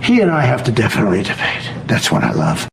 He and I have to definitely debate. That's what I love.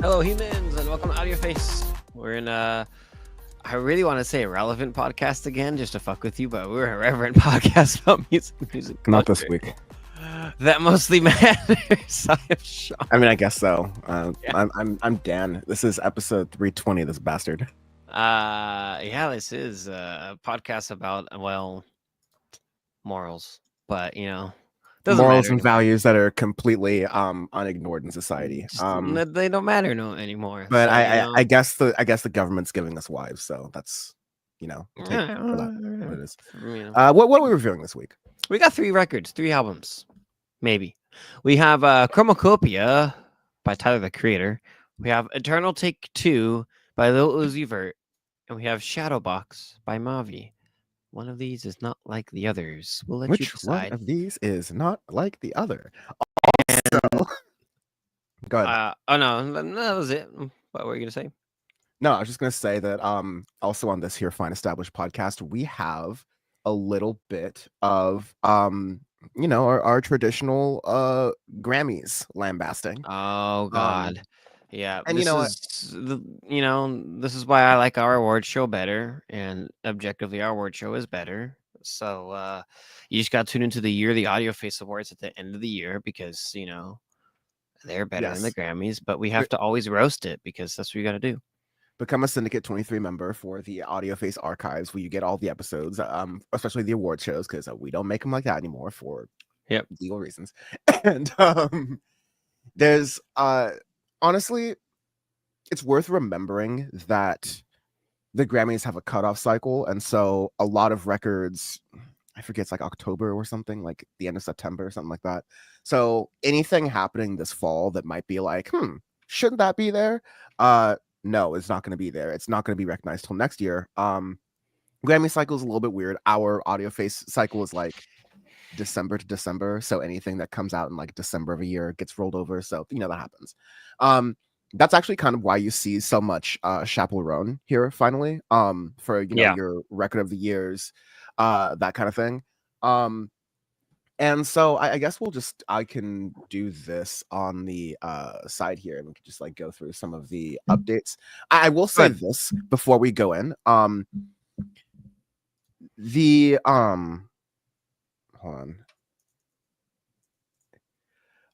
Hello, humans, and welcome to Audioface. We're in I really want to say irrelevant podcast again, just to fuck with you, but we're a irreverent podcast about music. Not this culture. week. That mostly matters. I am shocked. I mean, I guess so. Yeah. I'm Dan. This is episode 320. This bastard. Yeah, this is a podcast about morals, but doesn't Morals matter and anymore. values that are completely unignored in society. They don't matter anymore. But So, I guess the government's giving us wives, so that's take for that what it is. What are we reviewing this week? We got 3 records, 3 albums, maybe. We have Chromakopia by Tyler, the Creator. We have Eternal Take 2 by Lil Uzi Vert. And we have Shadowbox by Mavi. One of these is not like the others. We'll let you Which decide. one of these is not like the other? Also, go ahead. Oh, no, that was it. What were you going to say? No, I was just gonna say that also on this here fine established podcast, we have a little bit of our traditional Grammys lambasting. Oh, God. Yeah, and this you know is this is why I like our award show better, and objectively our award show is better. So you just got to tune into the Audioface Awards at the end of the year, because they're better than the Yes. Grammys, but we have to always roast it because that's what you got to do. Become a Syndicate 23 member for the Audioface archives, where you get all the episodes, especially the award shows, because we don't make them like that anymore for legal reasons. And there's honestly, it's worth remembering that the Grammys have a cutoff cycle, and so a lot of records, I forget, it's like October or something, like the end of September or something like that. So anything happening this fall that might be like, shouldn't that be there? No, it's not going to be there. It's not going to be recognized till next year. Grammy cycle is a little bit weird. Our Audioface cycle is like December to December, so anything that comes out in like December of a year gets rolled over. So that happens. That's actually kind of why you see so much chaperone here finally. For your record of the years, that kind of thing. And so I guess I can do this on the side here, and we can just like go through some of the updates. I will say this before we go in. Hold on.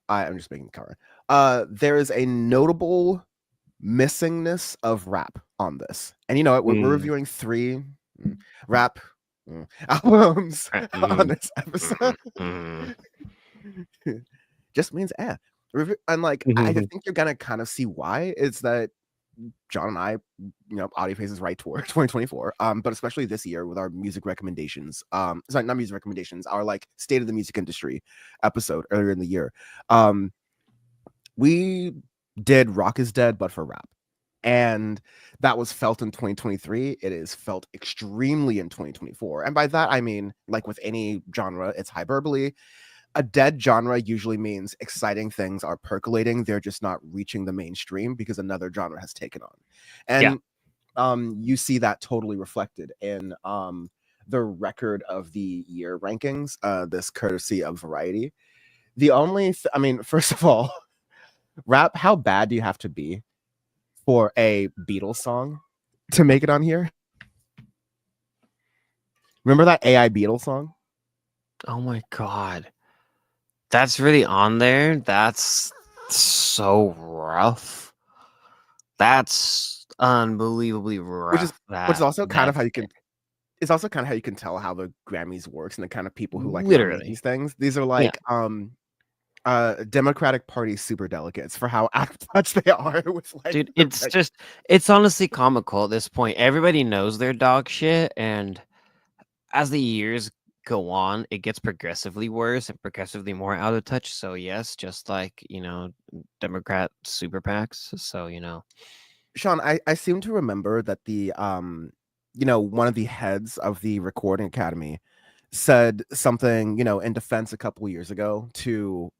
I'm just making the cover. There is a notable missingness of rap on this. And you know what? We're reviewing 3 rap albums on this episode. Just means and like I think you're gonna kind of see why. It's that John and I, Audioface is right toward 2024, but especially this year with our music recommendations, sorry, not music recommendations, our like state of the music industry episode earlier in the year. We did Rock is Dead, but for rap. And that was felt in 2023. It is felt extremely in 2024. And by that, I mean, like with any genre, it's hyperbole. A dead genre usually means exciting things are percolating. They're just not reaching the mainstream because another genre has taken on. And you see that totally reflected in the record of the year rankings, this courtesy of Variety. The only, first of all, rap, how bad do you have to be for a Beatles song to make it on here? Remember that AI Beatles song? Oh my God. That's really on there. That's so rough. That's unbelievably rough. Which is also kind of how you can. It's also kind of how you can tell how the Grammys works and the kind of people who like literally these things. These are like Democratic Party super delegates for how out of touch they are with like. Dude, it's honestly comical at this point. Everybody knows they're dog shit, and as the years go on, it gets progressively worse and progressively more out of touch. So yes, just like Democrat super PACs. So Sean, I seem to remember that the one of the heads of the Recording Academy said something, in defense a couple years ago to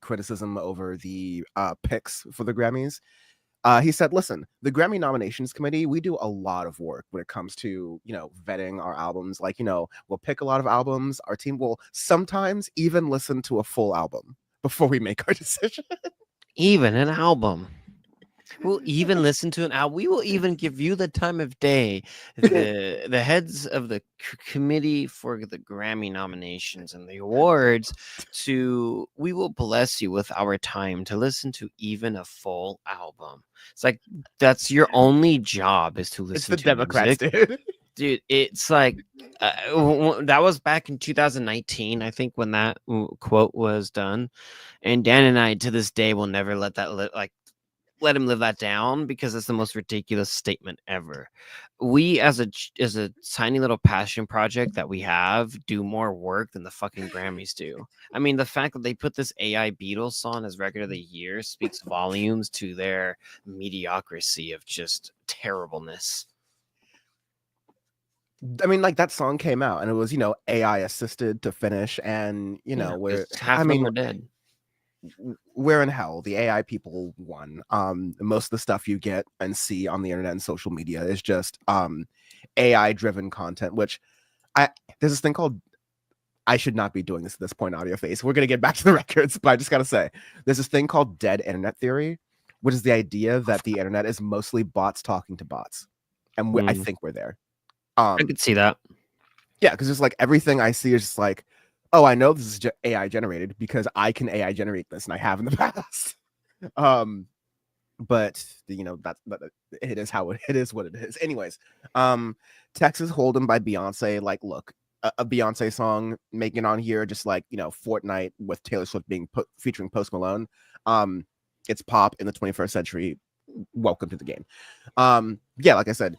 criticism over the picks for the Grammys. He said, listen, the Grammy nominations committee, we do a lot of work when it comes to, vetting our albums. Like, we'll pick a lot of albums. Our team will sometimes even listen to a full album before we make our decision. Even an album. We'll even listen to an album. We will even give you the time of day. The heads of the committee for the Grammy nominations and the awards we will bless you with our time to listen to even a full album. It's like that's your only job is to listen It's the to Democrats, music. Dude, it's like that was back in 2019, I think, when that quote was done. And Dan and I, to this day, will never let that let him live that down because it's the most ridiculous statement ever. We, as a tiny little passion project that we have, do more work than the fucking Grammys do. I mean, the fact that they put this AI Beatles song as record of the year speaks volumes to their mediocrity of just terribleness. I mean, like that song came out and it was, AI assisted to finish, and half of them are dead. We're in hell. The AI people won. Most of the stuff you get and see on the internet and social media is just AI driven content, which there's this thing called, I should not be doing this at this point, Audioface. We're gonna get back to the records, but I just gotta say, there's this thing called dead internet theory, which is the idea that the internet is mostly bots talking to bots, and I think we're there. I could see that. Yeah, because it's like everything I see is just like, oh, I know this is AI generated because I can AI generate this, and I have in the past. But that it is how it is what it is. Anyways, Texas Hold'em by Beyonce. Like, look, a Beyonce song making on here, just like Fortnite with Taylor Swift being featuring Post Malone. It's pop in the 21st century. Welcome to the game. Yeah, like I said,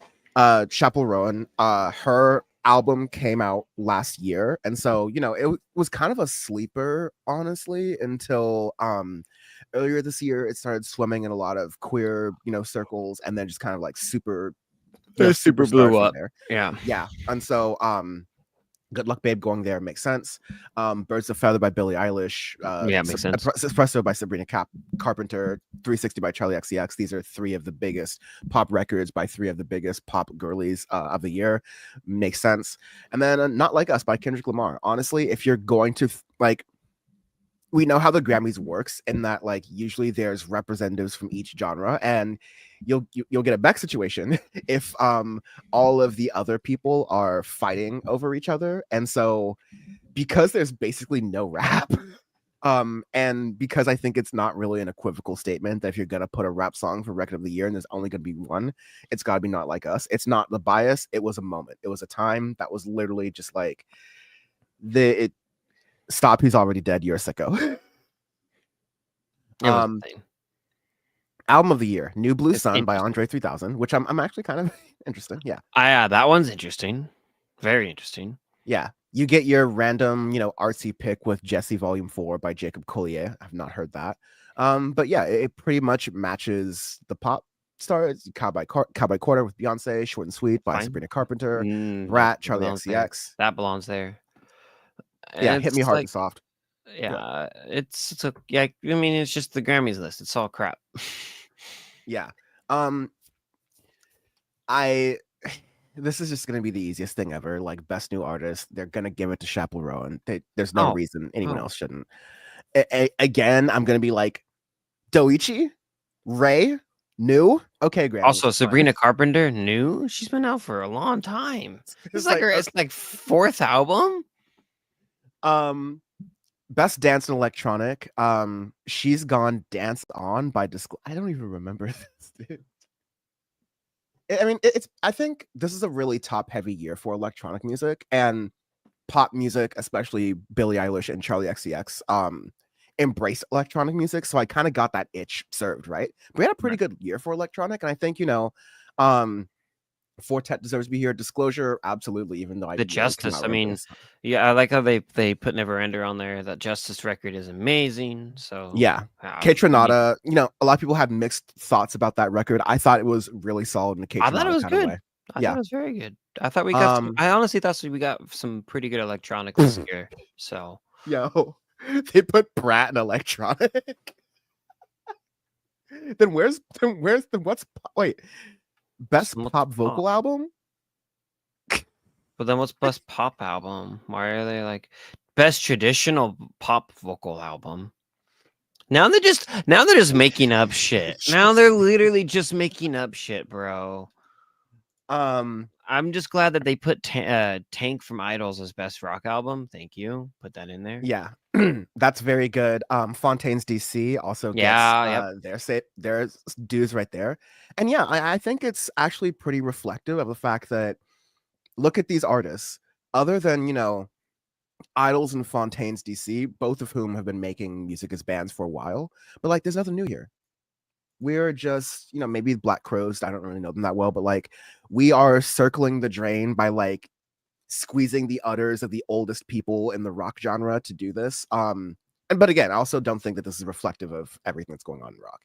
Chappell Rowan, her album came out last year, and so it was kind of a sleeper, honestly, until earlier this year it started swimming in a lot of queer circles, and then just kind of like super blew up there. Yeah. And so Good Luck Babe going there makes sense. Birds of Feather by Billie Eilish. Makes sense. Espresso by Sabrina Carpenter. 360 by Charlie XCX. These are three of the biggest pop records by three of the biggest pop girlies of the year. Makes sense. And then Not Like Us by Kendrick Lamar. Honestly, if you're going to we know how the Grammys works in that usually there's representatives from each genre, and you'll get a Beck situation if all of the other people are fighting over each other. And so because there's basically no rap, and because I think it's not really an equivocal statement that if you're gonna put a rap song for record of the year and there's only gonna be one, it's gotta be Not Like Us. It's not the bias, it was a moment, it was a time that was literally just like stop, he's already dead, you're a sicko. Album of the year, New Blue Sun by Andre 3000, which I'm actually kind of interested. Yeah. That one's interesting. Very interesting. Yeah. You get your random, artsy pick with Jesse Volume 4 by Jacob Collier. I've not heard that. But yeah, it pretty much matches the pop stars. Cowboy Quarter with Beyonce, Short and Sweet by Sabrina Carpenter, Brat, Charlie XCX. That belongs there. Yeah, Hit Me Hard and Soft. Yeah, it's I mean, it's just the Grammys list. It's all crap. Yeah. This is just gonna be the easiest thing ever. Like, best new artist, they're gonna give it to Chappell Rowan. There's no reason anyone else shouldn't. Again, I'm gonna be like, Doichi, Ray, new. Okay, Grammy. Also, Sabrina Carpenter, new. She's been out for a long time. It's like it's like fourth album. Best dance and electronic. She's Gone, Dance On by I don't even remember this, dude. I mean, I think this is a really top heavy year for electronic music and pop music, especially Billie Eilish and Charlie XCX. Embrace electronic music, so I kind of got that itch served, right? We had a pretty good year for electronic, and I think Fortet deserves to be here. Disclosure, absolutely. Even though I The really Justice, cannot I remember mean, this. yeah, I like how they put Neverender on there. That Justice record is amazing. So Yeah. I Kate we need- Renata, a lot of people had mixed thoughts about that record. I thought it was really solid in a Kate I thought it Renata was kind of good. way. I thought Yeah. it was very good. I thought we got. I honestly thought we got some pretty good electronic this year. So Yo, they put Brat in electronic. then where's what's wait best what's pop vocal album? But then what's best pop album? Why are they like best traditional pop vocal album? Now they're just making up shit. Now they're literally just making up shit, bro. I'm just glad that they put Tank from Idols as best rock album. Thank you. Put that in there. Yeah, that's very good. Fontaine's DC also gets their dues right there. And yeah, I think it's actually pretty reflective of the fact that look at these artists, other than Idols and Fontaine's DC, both of whom have been making music as bands for a while, but like there's nothing new here. We're just, maybe Black Crows, I don't really know them that well, but like we are circling the drain by like squeezing the udders of the oldest people in the rock genre to do this. But again, I also don't think that this is reflective of everything that's going on in rock.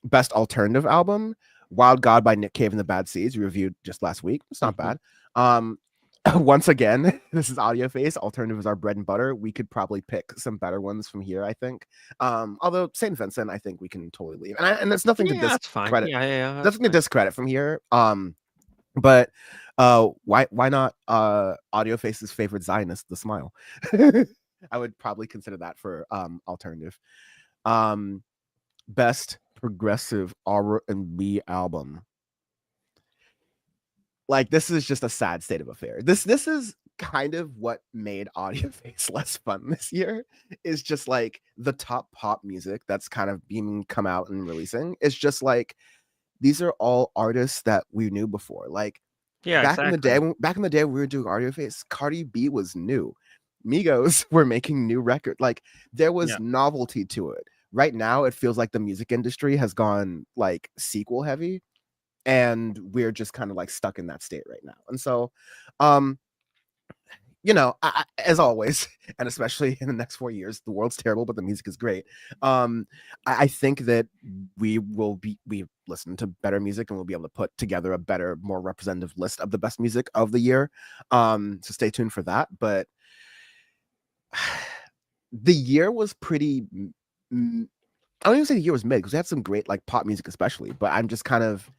Best alternative album, Wild God by Nick Cave and the Bad Seeds, we reviewed just last week. It's not bad. Once again, this is Audioface. Alternative is our bread and butter. We could probably pick some better ones from here, I think. Although Saint Vincent, I think we can totally leave. And that's nothing to discredit. Nothing to discredit from here. But why not Audioface's favorite Zionist, The Smile? I would probably consider that for alternative. Best progressive R&B album. Like this is just a sad state of affair. This is kind of what made Audioface less fun this year. Is just like the top pop music that's kind of being come out and releasing. It's just like these are all artists that we knew before. Like back in the day we were doing Audioface, Cardi B was new. Migos were making new records. Like there was novelty to it. Right now it feels like the music industry has gone like sequel heavy. And we're just kind of like stuck in that state right now. And so, as always, and especially in the next 4 years, the world's terrible, but the music is great. I think that we listen to better music and we'll be able to put together a better, more representative list of the best music of the year. So stay tuned for that. But the year was pretty. I don't even say the year was mid because we had some great like pop music, especially. But I'm just kind of.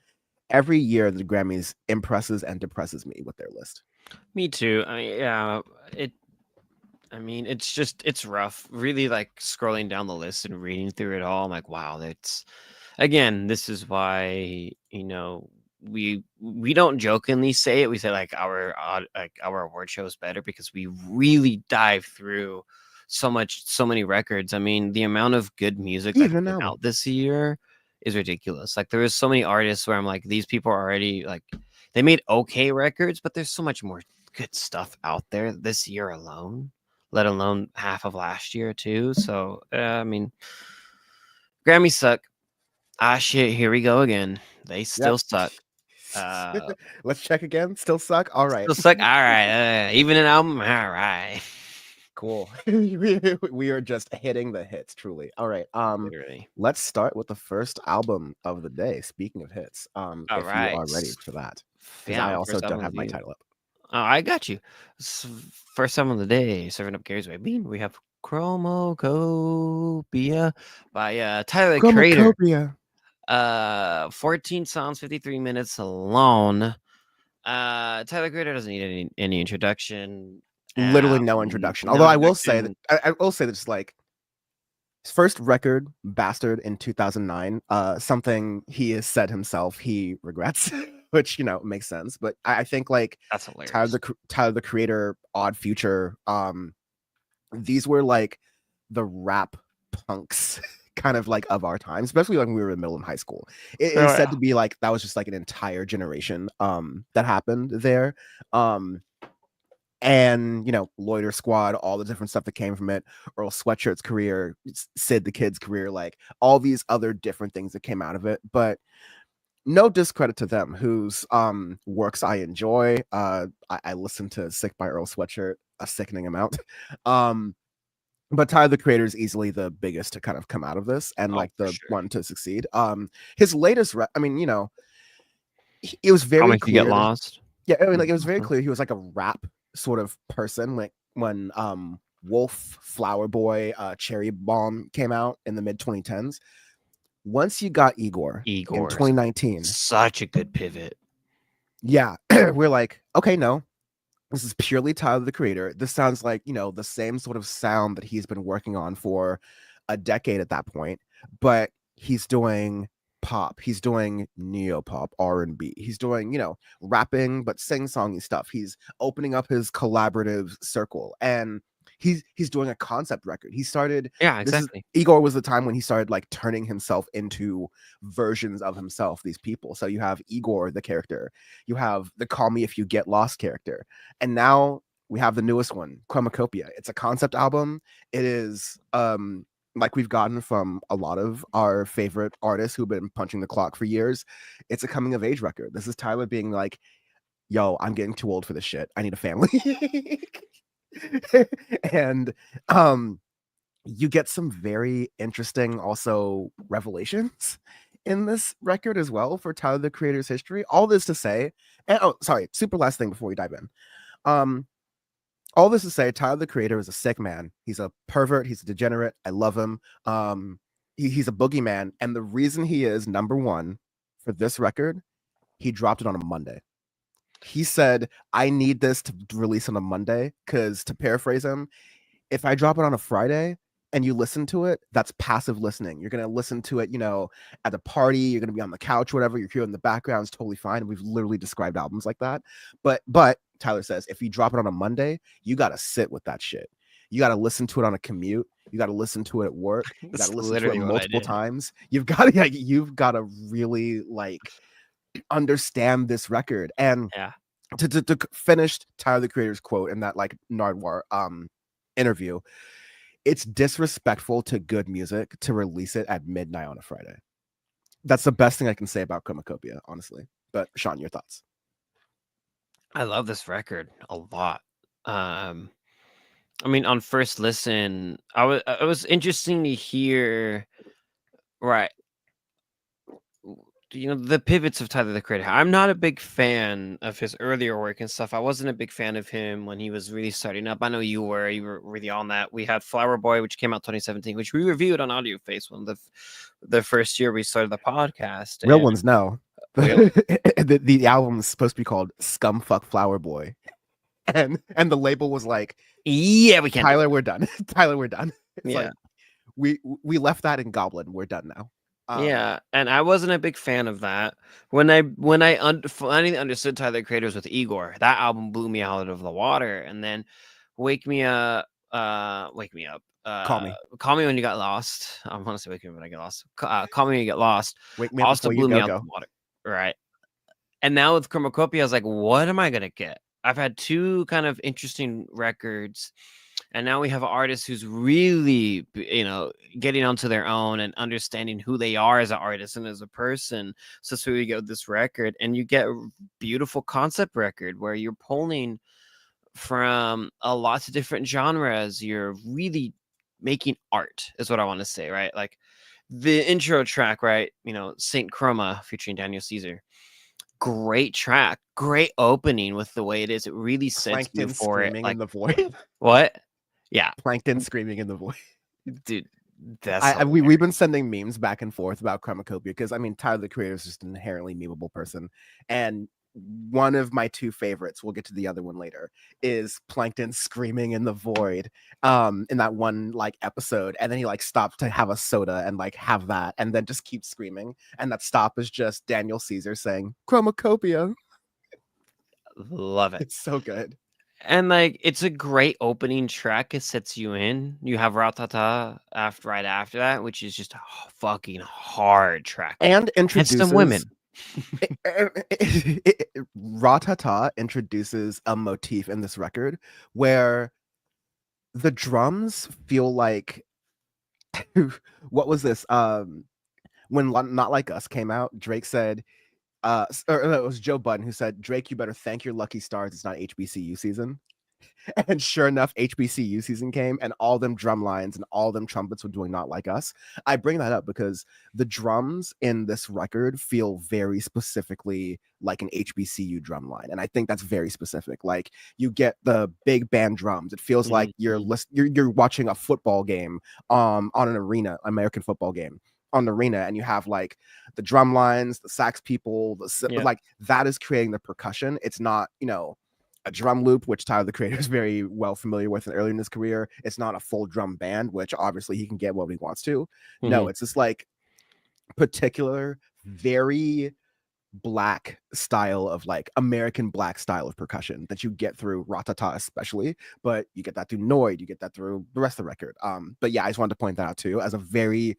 Every year the Grammys impresses and depresses me with their list. Me too. It's rough. Really like scrolling down the list and reading through it all. I'm like, wow, this is why, we don't jokingly say it. We say like our award show is better because we really dive through so many records. I mean, the amount of good music that came out this year is ridiculous. Like there is so many artists where I'm like, these people are already like they made okay records, but there's so much more good stuff out there this year alone, let alone half of last year too. So I mean, Grammys suck. Shit, here we go again. They still suck. Let's check again. Still suck. All right. Still suck. All right. Even an album. All right. Cool. We are just hitting the hits, truly. All right. Literally. Let's start with the first album of the day. Speaking of hits, you are ready for that, because I also don't have my title up. Oh, I got you. First album of the day, serving up Gary's Way Bean. We have Chromakopia by Tyler the Creator. 14 songs, 53 minutes alone. Tyler Creator doesn't need any introduction. Literally no introduction. Although I will say that it's like his first record, Bastard, in 2009. Something he has said himself he regrets, which makes sense. But I think like that's hilarious. Tyler the Creator, Odd Future. These were like the rap punks kind of like of our time, especially when we were in middle and high school. It is said to be like that was just like an entire generation that happened there. And Loiter Squad, all the different stuff that came from it, Earl Sweatshirt's career, Sid the Kid's career, like all these other different things that came out of it. But no discredit to them, whose works I enjoy. I listen to Sick by Earl Sweatshirt a sickening amount. But Tyler the Creator is easily the biggest to kind of come out of this and like the one to succeed. His latest I mean, you know, it was very Comic You Get clear. Lost. Yeah, I mean, like it was very clear he was like a rap sort of person. Like when Wolf, Flower Boy, Cherry Bomb came out in the mid 2010s. Once you got Igor in 2019, such a good pivot. Yeah, we're like, okay, no, this is purely Tyler the Creator. This sounds like, you know, the same sort of sound that he's been working on for a decade at that point, but he's doing pop, he's doing neo-pop, R&B, he's doing, you know, rapping but sing-songy stuff. He's opening up his collaborative circle, and he's doing a concept record. He started, exactly. Igor was the time when he started like turning himself into versions of himself, these people. So you have Igor the character, you have the Call Me If You Get Lost character, and now we have the newest one, Chromakopia. It's a concept album. It is like we've gotten from a lot of our favorite artists who've been punching the clock for years. It's a coming of age record. This is Tyler being like, yo, I'm getting too old for this shit. I need a family. And you get some very interesting also revelations in this record as well for Tyler the Creator's history. All this to say, and super last thing before we dive in. All this to say, Tyler the Creator is a sick man. He's a pervert. He's a degenerate. I love him. He's a boogeyman. And the reason he is number one for this record, he dropped it on a Monday. He said, I need this to release on a Monday because, to paraphrase him, if I drop it on a Friday and you listen to it, that's passive listening. You're going to listen to it, you know, at the party, you're going to be on the couch, whatever, you're here in the background, it's totally fine. We've literally described albums like that. But Tyler says, if you drop it on a Monday, you got to sit with that shit. You got to listen to it on a commute. You got to listen to it at work. You got to listen to it multiple times. You've got to really like understand this record. And to finish Tyler the Creator's quote in that like Nardwuar interview, it's disrespectful to good music to release it at midnight on a Friday. That's the best thing I can say about Chromakopia, honestly. But Sean, your thoughts? I love this record a lot. I mean, on first listen, it was interesting to hear, right? You know, the pivots of Tyler the Creator. I'm not a big fan of his earlier work and stuff. I wasn't a big fan of him when he was really starting up. I know you were really on that. We had Flower Boy, which came out 2017, which we reviewed on Audioface when the first year we started the podcast. Real ones know. The album is supposed to be called Scumfuck Flower Boy. And the label was like, yeah, we can. Tyler, we're done. Tyler, we're done. It's like, we left that in Goblin. We're done now. Yeah, and I wasn't a big fan of that. When I finally understood Tyler the Creator was with Igor, that album blew me out of the water. And then Wake Me Up. Call Me When You Got Lost. I want to say Wake Me Up When I Get Lost. Call Me When You Get Lost. Wake Me Up also blew me out of the water. Right. And now with Chromakopia, I was like, what am I gonna get? I've had two kind of interesting records. And now we have an artist who's really, you know, getting onto their own and understanding who they are as an artist and as a person. So we get this record, and you get a beautiful concept record where you're pulling from a lots of different genres. You're really making art, is what I want to say, right? Like the intro track, right? You know, Saint Chroma featuring Daniel Caesar. Great track, great opening with the way it is. It really sets you for it. Like in the void. What? Yeah, Plankton screaming in the void. Dude, that's we've been sending memes back and forth about Chromakopia because I mean Tyler the Creator is just an inherently memeable person, and one of my two favorites, we'll get to the other one later, is Plankton screaming in the void in that one like episode, and then he like stops to have a soda and like have that and then just keeps screaming, and that stop is just Daniel Caesar saying Chromakopia. Love it. It's so good. And like it's a great opening track. It sets you in. You have Ratata right after that, which is just a fucking hard track. And introduces some women. Ratata introduces a motif in this record where the drums feel like what was this? When Not Like Us came out, Drake said It was Joe Budden who said, Drake, you better thank your lucky stars it's not HBCU season. And sure enough, HBCU season came, and all them drum lines and all them trumpets were doing Not Like Us. I bring that up because the drums in this record feel very specifically like an HBCU drum line, and I think that's very specific. Like, you get the big band drums. It feels like you're watching a football game on an arena, American football game on the arena, and you have like the drum lines, the sax people, like that is creating the percussion. It's not, a drum loop, which Tyler the Creator is very well familiar with earlier in his career. It's not a full drum band, which obviously he can get what he wants to. No, it's this like particular, very black style of like American black style of percussion that you get through Ratata especially, but you get that through Noid, you get that through the rest of the record. But yeah, I just wanted to point that out too as a very,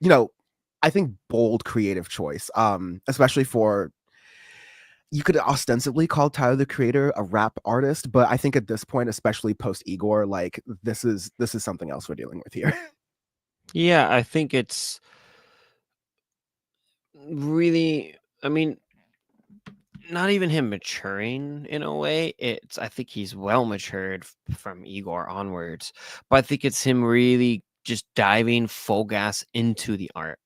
I think bold creative choice, especially for, you could ostensibly call Tyler the Creator a rap artist, but I think at this point, especially post Igor, like this is something else we're dealing with here. Yeah, I think it's really, I mean, not even him maturing in a way. I think he's well matured from Igor onwards, but I think it's him really just diving full gas into the art.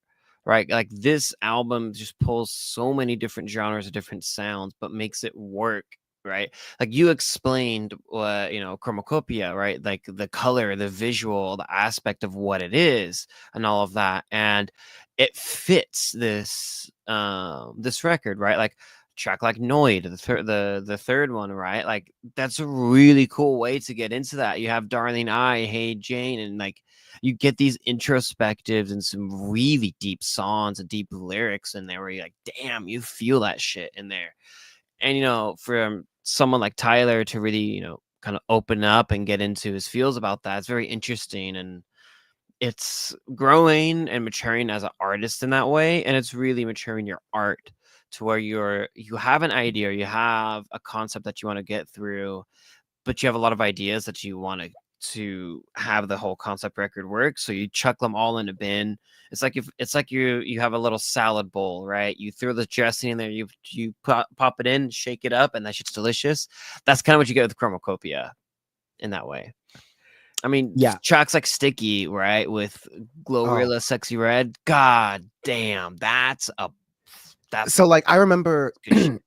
Right, like this album just pulls so many different genres of different sounds, but makes it work. Right, like you explained, Chromakopia, right? Like the color, the visual, the aspect of what it is, and all of that, and it fits this this record, right? Like track like Noid, the third one, right? Like that's a really cool way to get into that. You have Darling I, Hey Jane, and like you get these introspectives and some really deep songs and deep lyrics in there where you're like, damn, you feel that shit in there. And for someone like Tyler to really, kind of open up and get into his feels about that, it's very interesting, and it's growing and maturing as an artist in that way, and it's really maturing your art to where you have an idea, you have a concept that you want to get through, but you have a lot of ideas that you want to have the whole concept record work, so you chuck them all in a bin. It's like you have a little salad bowl, right? You throw the dressing in there, you pop it in, shake it up, and that shit's delicious. That's kind of what you get with Chromacopia in that way. I mean, yeah, tracks like Sticky, right, with Glorilla, Sexy Red. God damn, that's so like I remember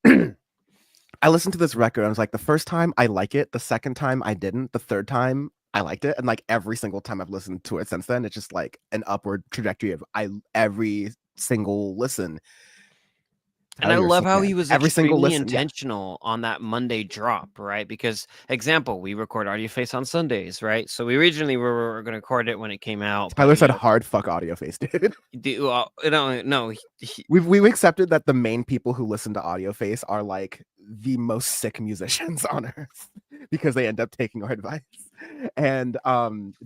I listened to this record and I was like, the first time I like it, the second time I didn't, the third time I liked it, and like every single time I've listened to it since then, it's just like an upward trajectory of every single listen. And I love how he was extremely listen, intentional on that Monday drop, right? Because, example, we record Audioface on Sundays, right? So we originally were going to record it when it came out. Tyler said hard fuck Audioface, dude. No. We've accepted that the main people who listen to Audioface are like the most sick musicians on earth because they end up taking our advice. And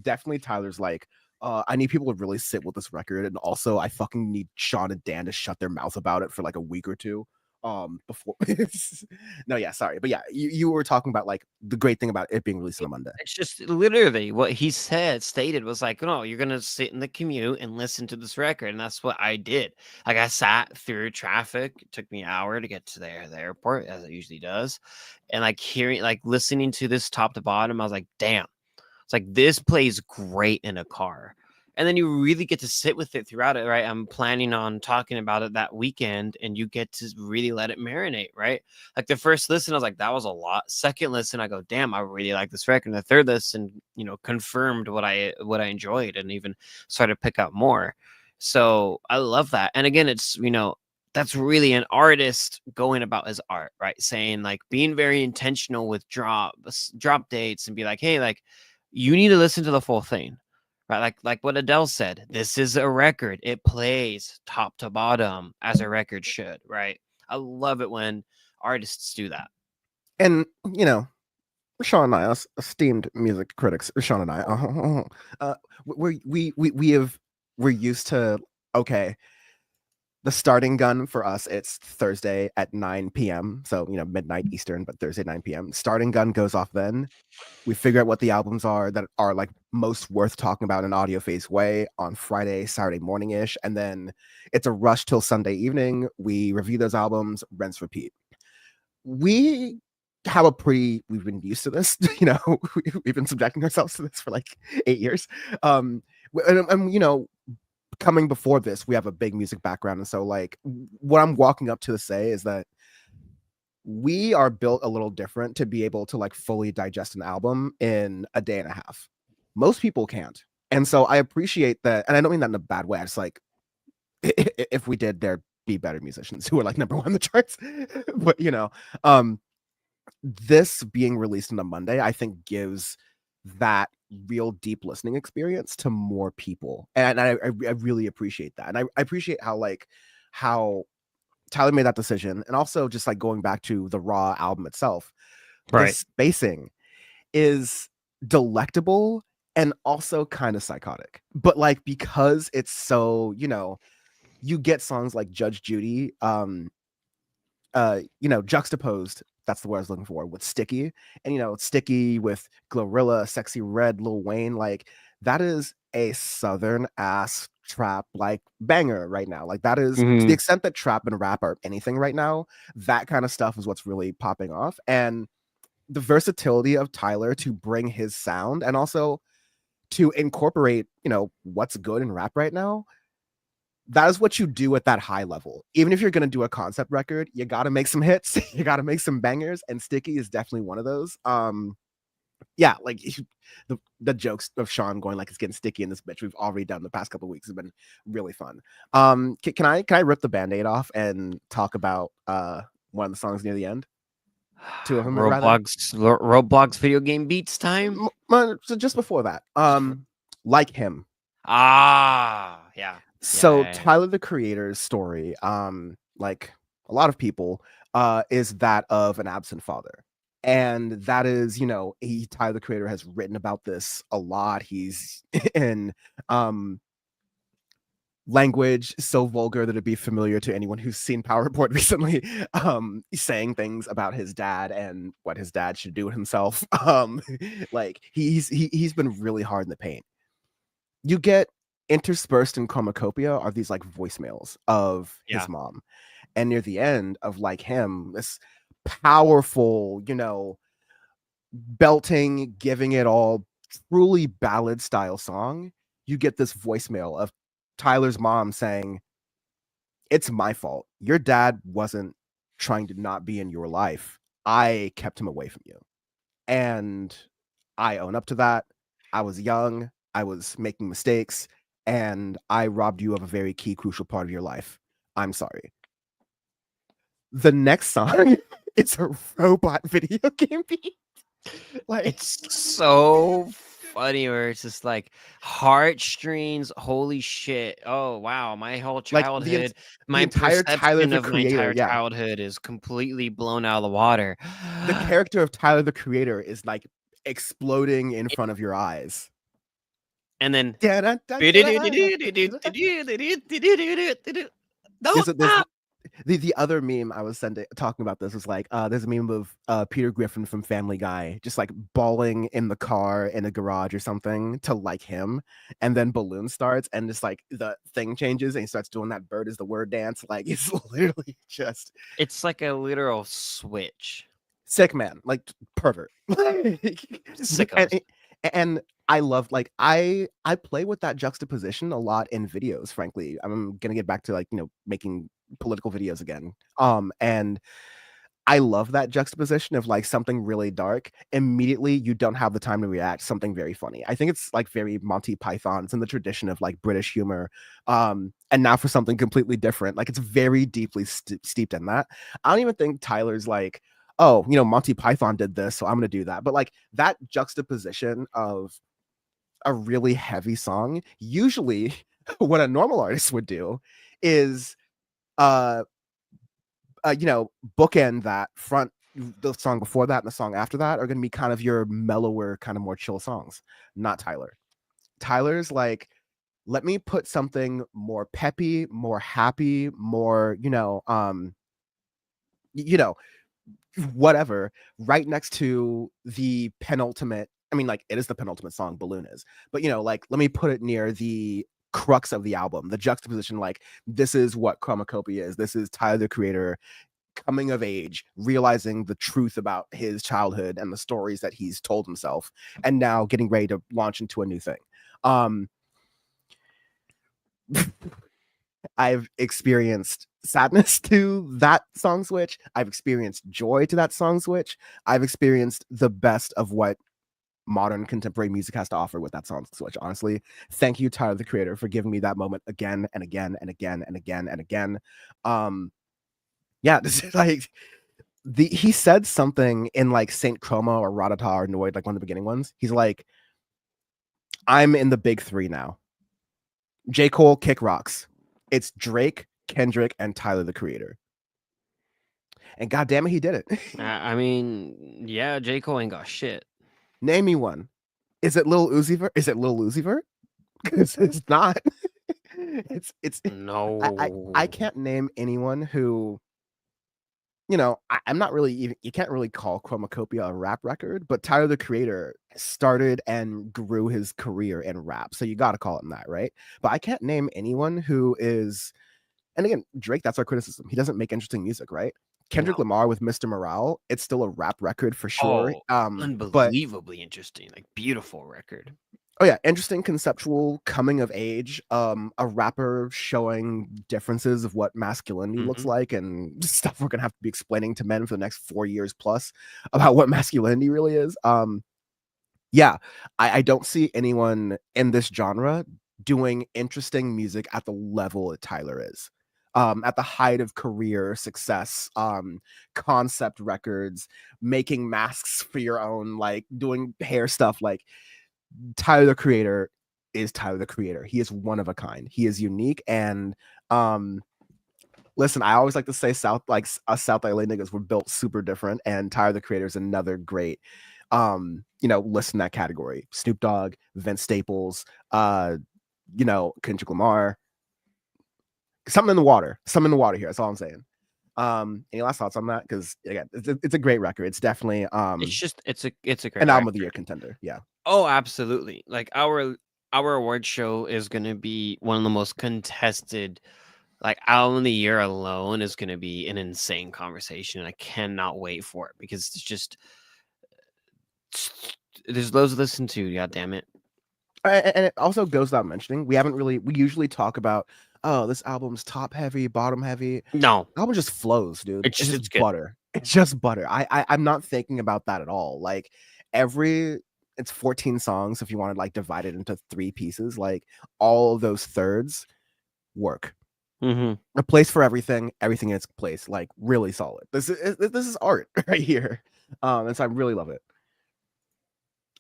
definitely Tyler's like, I need people to really sit with this record, and also I fucking need Sean and Dan to shut their mouth about it for like a week or two before. No, yeah, sorry, but yeah, you were talking about like the great thing about it being released on a Monday. It's just literally what he stated was like, no, you're gonna sit in the commute and listen to this record, and that's what I did. Like I sat through traffic. It took me an hour to get to the airport, as it usually does, and like listening to this top to bottom, I was like, damn. It's like this plays great in a car. And then you really get to sit with it throughout it, right? I'm planning on talking about it that weekend, and you get to really let it marinate, right? Like the first listen, I was like, that was a lot. Second listen, I go, damn, I really like this record. And the third listen, confirmed what I enjoyed and even started to pick up more. So I love that. And again, it's, that's really an artist going about his art, right? Saying like being very intentional with drop dates and be like, hey, like, you need to listen to the full thing, right? Like what Adele said, this is a record. It plays top to bottom as a record should, right? I love it when artists do that. And, Sean and I, us esteemed music critics, Sean and I, we're used to, okay, the starting gun for us, it's Thursday at 9 p.m. So, midnight Eastern, but Thursday, 9 p.m. Starting gun goes off then. We figure out what the albums are that are like most worth talking about in Audioface way on Friday, Saturday morning-ish. And then it's a rush till Sunday evening. We review those albums, rinse, repeat. We have we've been used to this, we've been subjecting ourselves to this for like 8 years. And coming before this, we have a big music background. And so like what I'm walking up to say is that we are built a little different to be able to like fully digest an album in a day and a half. Most people can't. And so I appreciate that. And I don't mean that in a bad way. I just like, if we did, there'd be better musicians who are like #1 in the charts. But this being released on a Monday, I think gives that real deep listening experience to more people. And I really appreciate that. And I appreciate how Tyler made that decision. And also just like going back to the Raw album itself, Right. the spacing is delectable and also kind of psychotic. But like, because it's so, you get songs like Judge Judy, juxtaposed, that's the word I was looking for, with Sticky. And Sticky with Glorilla, Sexy Red, Lil Wayne, like that is a southern ass trap like banger right now. Like that is to the extent that trap and rap are anything right now, that kind of stuff is what's really popping off. And the versatility of Tyler to bring his sound and also to incorporate, what's good in rap right now, that is what you do at that high level. Even if you're going to do a concept record, you got to make some hits, you got to make some bangers, and Sticky is definitely one of those. Yeah, like the jokes of Sean going like it's getting sticky in this bitch we've already done the past couple of weeks have been really fun. Can I rip the band-aid off and talk about one of the songs near the end? Two of them, Roblox video game beats time. So just before that, Like Him. Yeah. So Tyler the Creator's story, like a lot of people, is that of an absent father. And that is, Tyler the Creator has written about this a lot. He's in language so vulgar that it'd be familiar to anyone who's seen Power Report recently, saying things about his dad and what his dad should do with himself. Like he's been really hard in the paint. You get interspersed in Chromakopia are these like voicemails of his mom. And near the end of Like Him, this powerful, belting, giving it all, truly ballad style song, you get this voicemail of Tyler's mom saying, "It's my fault. Your dad wasn't trying to not be in your life. I kept him away from you. And I own up to that. I was young. I was making mistakes. And I robbed you of a very key, crucial part of your life. I'm sorry." The next song, it's a robot video game beat. Like it's so funny where it's just like heartstrings. Holy shit! Oh wow, my whole childhood, the entire Tyler the Creator, childhood is completely blown out of the water. The character of Tyler the Creator is like exploding in front of your eyes. And then the other meme I was talking about this was like there's a meme of Peter Griffin from Family Guy just like bawling in the car in a garage or something to Like Him, and then Balloon starts and just like the thing changes and he starts doing that bird is the word dance. Like it's literally just, it's like a literal switch. Sick man, like pervert. And I love, like, I play with that juxtaposition a lot in videos, frankly. I'm gonna get back to like, making political videos again. And I love that juxtaposition of like something really dark. Immediately, you don't have the time to react. Something very funny. I think it's like very Monty Python. It's in the tradition of like British humor. And now for something completely different. Like it's very deeply steeped in that. I don't even think Tyler's like, oh, Monty Python did this, so I'm gonna do that. But like that juxtaposition of a really heavy song, usually what a normal artist would do is bookend that front. The song before that and the song after that are going to be kind of your mellower, kind of more chill songs. Not Tyler. Tyler's like let me put something more peppy, more happy, more, whatever, right next to the penultimate. I mean, like, it is the penultimate song, Balloon is, but like, let me put it near the crux of the album, the juxtaposition. Like, this is what Chromakopia is. This is Tyler the Creator coming of age, realizing the truth about his childhood and the stories that he's told himself, and now getting ready to launch into a new thing. I've experienced sadness to that song switch. I've experienced joy to that song switch. I've experienced the best of what modern contemporary music has to offer with that song switch. Honestly, thank you, Tyler the Creator, for giving me that moment again and again and again and again and again. Yeah, this is like he said something in like Saint Chroma or Radata or Noid, like one of the beginning ones. He's like, I'm in the big three now. J. Cole, kick rocks. It's Drake, Kendrick, and Tyler the Creator. And goddamn it, he did it. I mean, yeah, J. Cole ain't got shit. Name me one. Is it Lil Uzi Vert? Is it Lil Uzi Vert? Because it's not. it's no. I can't name anyone who, I'm not really even, you can't really call Chromakopia a rap record, but Tyler the Creator started and grew his career in rap. So you got to call him that, right? But I can't name anyone who is, and again, Drake, that's our criticism. He doesn't make interesting music, right? Kendrick Lamar with Mr. Morale, it's still a rap record for sure. Unbelievably interesting, like beautiful record. Oh yeah, interesting conceptual coming of age, a rapper showing differences of what masculinity looks like and stuff we're gonna have to be explaining to men for the next 4 years plus about what masculinity really is. Yeah, I don't see anyone in this genre doing interesting music at the level that Tyler is. At the height of career success, concept records, making masks for your own, like doing hair stuff, like Tyler the Creator is Tyler the Creator. He is one of a kind. He is unique. And listen, I always like to say us South LA niggas were built super different, and Tyler the Creator is another great list in that category. Snoop Dogg, Vince Staples, Kendrick Lamar. Something in the water here. That's all I'm saying. Any last thoughts on that? Because again, it's a great record. It's definitely it's a great an album of the year contender. Yeah. Oh, absolutely. Like our award show is gonna be one of the most contested. Like album of the year alone is gonna be an insane conversation. I cannot wait for it because it's just there's loads to listen to. God damn it. And it also goes without mentioning, we usually talk about, oh, this album's top heavy, bottom heavy. No, the album just flows, dude. It's just butter. It's just butter. I'm not thinking about that at all. Like it's 14 songs. If you want to like divide it into 3 pieces, like all of those thirds work. A place for everything in its place. Like really solid. This is art right here. And so I really love it.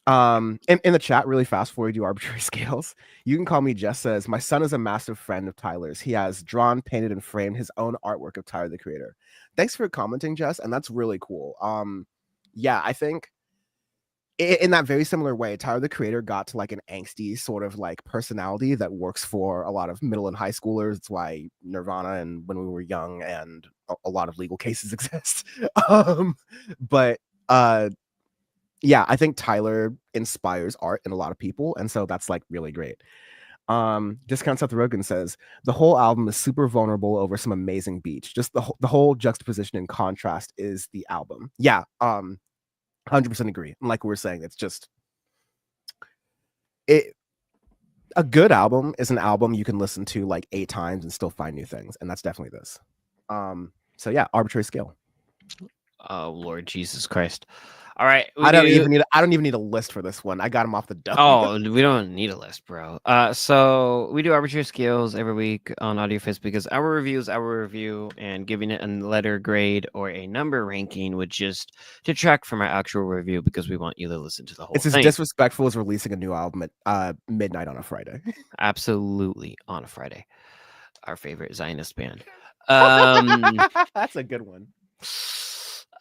In the chat, really fast before we do arbitrary scales, you can call me Jess says, my son is a massive friend of Tyler's. He has drawn, painted, and framed his own artwork of Tyler the Creator. Thanks for commenting, Jess, and that's really cool. Yeah, I think in that very similar way, Tyler the Creator got to like an angsty sort of like personality that works for a lot of middle and high schoolers. It's why Nirvana and When We Were Young and a lot of legal cases exist. But yeah, I think Tyler inspires art in a lot of people, and so that's like really great. Discount Seth Rogen says the whole album is super vulnerable over some amazing beats. Just the whole juxtaposition and contrast is the album. Yeah, 100% agree. And like we were saying, it's just a good album is an album you can listen to like 8 times and still find new things, and that's definitely this. So yeah, arbitrary scale. Oh Lord Jesus Christ. All right. I don't even need a list for this one. I got them off the dome. Oh, we don't need a list, bro. So we do arbitrary scales every week on Audioface because our review is our review, and giving it a letter grade or a number ranking would just detract from our actual review because we want you to listen to the whole thing. It's as disrespectful as releasing a new album at midnight on a Friday. Absolutely, on a Friday. Our favorite Zionist band. That's a good one.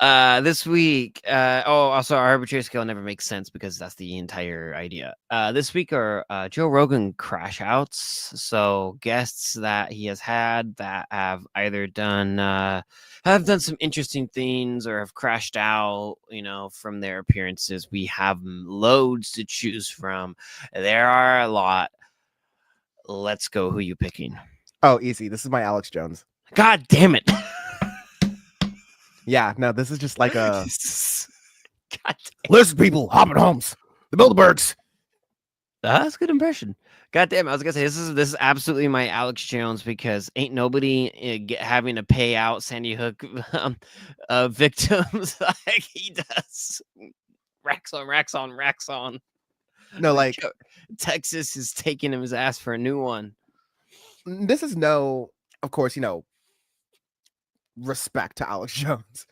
This week, also our arbitrary scale never makes sense because that's the entire idea. This week are Joe Rogan crash outs. So guests that he has had that have either done some interesting things or have crashed out, from their appearances. We have loads to choose from. There are a lot. Let's go. Who you picking? Oh, easy. This is my Alex Jones. God damn it. Yeah, no, this is just like a God listen, people, Hobbit Holmes, the Bilderbergs. That's a good impression. God damn, I was gonna say this is absolutely my Alex Jones because ain't nobody having to pay out Sandy Hook victims like he does. Racks on. No, like Texas is taking his ass for a new one. This is of course, respect to Alex Jones.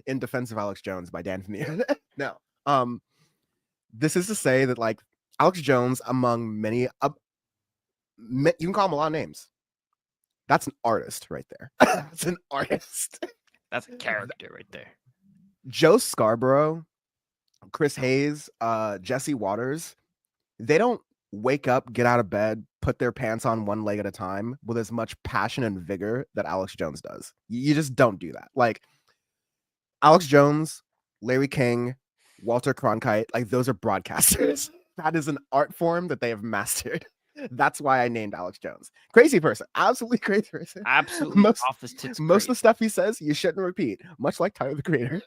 In Defense of Alex Jones by Dan Fanier. No. This is to say that like Alex Jones, among many you can call him a lot of names. That's an artist right there. That's an artist. That's a character right there. Joe Scarborough, Chris Hayes, Jesse Waters, they don't wake up, get out of bed, put their pants on one leg at a time with as much passion and vigor that Alex Jones does. You just don't do that. Like Alex Jones, Larry King, Walter Cronkite, like those are broadcasters. That is an art form that they have mastered. That's why I named Alex Jones. Crazy person. Absolutely crazy person. Absolutely most of the stuff he says, you shouldn't repeat, much like Tyler, the Creator.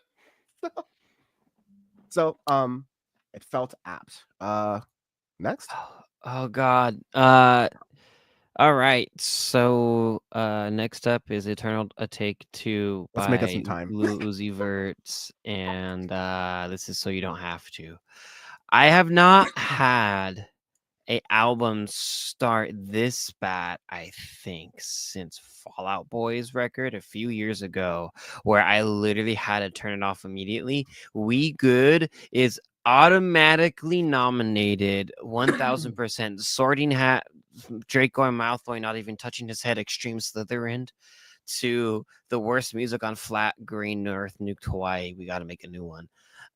So it felt apt. Next. Oh God. All right. So next up is Eternal Atake 2 Let's by make us some time. Lil Uzi Vert, and this is so you don't have to. I have not had a album start this bad, I think, since Fall Out Boy's record a few years ago, where I literally had to turn it off immediately. We Good is automatically nominated 1000%. Sorting Hat, Drake going Malfoy, not even touching his head, Extreme Slytherin, to the worst music on Flat Green Earth Nuked Hawaii. We got to make a new one.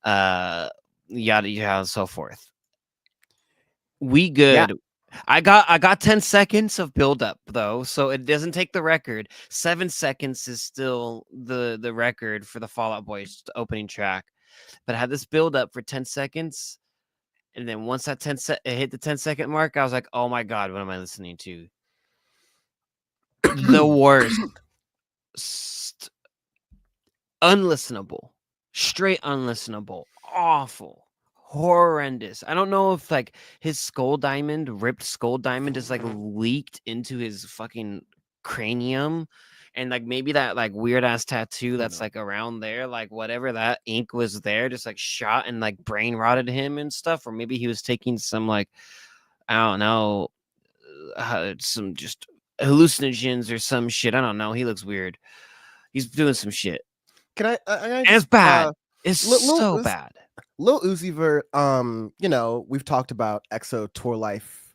Yada yada and so forth. We Good. Yeah. I got 10 seconds of build up though, so it doesn't take the record. 7 seconds is still the record for the Fall Out Boy's opening track. But I had this build up for 10 seconds, and then once that it hit the 10-second mark, I was like, "Oh my god, what am I listening to?" The worst, unlistenable, straight unlistenable, awful. Horrendous. I don't know if like his ripped skull diamond is like leaked into his fucking cranium, and like maybe that like weird ass tattoo that's like around there, like whatever that ink was there, just like shot and like brain rotted him and stuff, or maybe he was taking some like I don't know, some just hallucinogens or some shit. I don't know. He looks weird. He's doing some shit. Can I and it's bad. It's so bad. Lil Uzi Vert, we've talked about EXO Tour Life.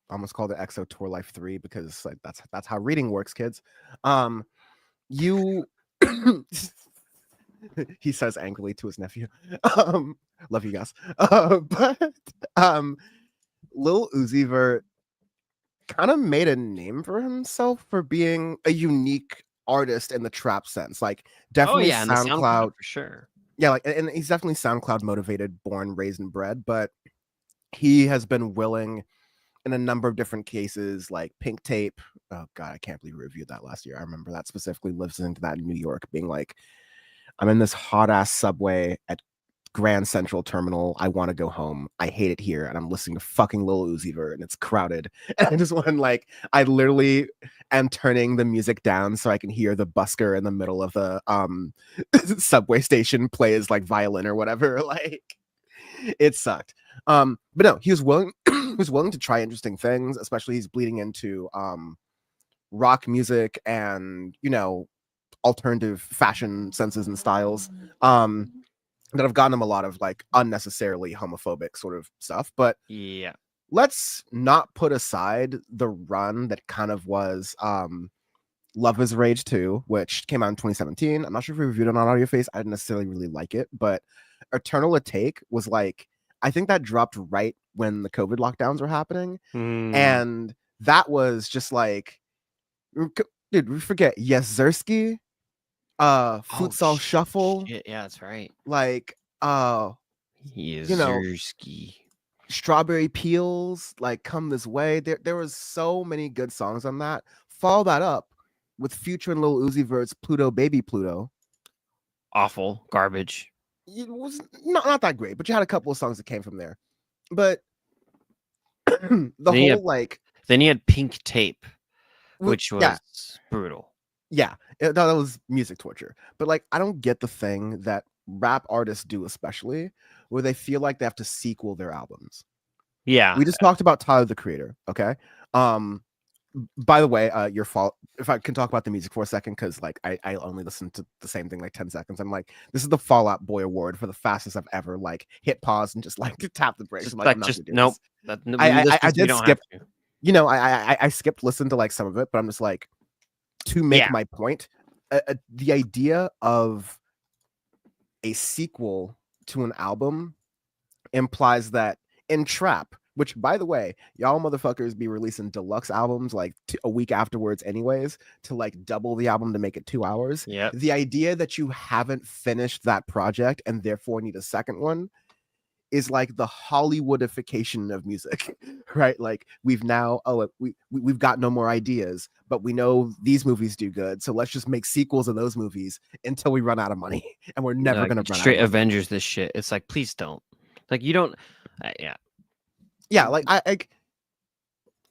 I almost called it EXO Tour Life 3 because like that's how reading works, kids. You he says angrily to his nephew. Love you guys. But Lil Uzi Vert kind of made a name for himself for being a unique artist in the trap sense. Like definitely SoundCloud for sure. Yeah, like, and he's definitely SoundCloud motivated, born, raised, and bred, but he has been willing in a number of different cases, like Pink Tape. Oh God, I can't believe we reviewed that last year. I remember that specifically, listening to that in New York, being like, I'm in this hot ass subway at Grand Central Terminal. I want to go home. I hate it here. And I'm listening to fucking Lil Uzi Vert and it's crowded. And I just want like, I literally am turning the music down so I can hear the busker in the middle of the subway station play his like violin or whatever. Like it sucked. But no, he was willing, he was willing to try interesting things, especially he's bleeding into rock music and, alternative fashion senses and styles. That have gotten him a lot of like unnecessarily homophobic sort of stuff. But yeah, let's not put aside the run that kind of was Love is Rage 2, which came out in 2017. I'm not sure if we reviewed it on Audioface. I didn't necessarily really like it, but Eternal Atake was like, I think that dropped right when the COVID lockdowns were happening. And that was just like, dude, we forget Yezersky, Futsal Shuffle. Shit, yeah, that's right. Like, Yezersky. Strawberry Peels, like Come This Way. There was so many good songs on that. Follow that up with Future and Lil Uzi Vert's Pluto Baby Pluto. Awful garbage. It was not that great, but you had a couple of songs that came from there. But then you had Pink Tape, which was brutal. Yeah, that was music torture. But like, I don't get the thing that rap artists do, especially where they feel like they have to sequel their albums. Yeah, we just talked about Tyler the Creator. Okay. By the way, your fault. If I can talk about the music for a second, because like I only listened to the same thing like 10 seconds. I'm like, this is the Fall Out Boy award for the fastest I've ever like hit pause and just like tap the brakes. I did skip. You know, I skipped listen to like some of it, but I'm just like, to make my point, the idea of a sequel to an album implies that in trap, which by the way, y'all motherfuckers be releasing deluxe albums like a week afterwards anyways, to like double the album to make it 2 hours. Yeah. The idea that you haven't finished that project and therefore need a second one is like the Hollywoodification of music, right? Like we've now, we've got no more ideas, but we know these movies do good, so let's just make sequels of those movies until we run out of money, and we're never gonna run straight out of Avengers this shit. It's like, please don't. Like you don't. Like I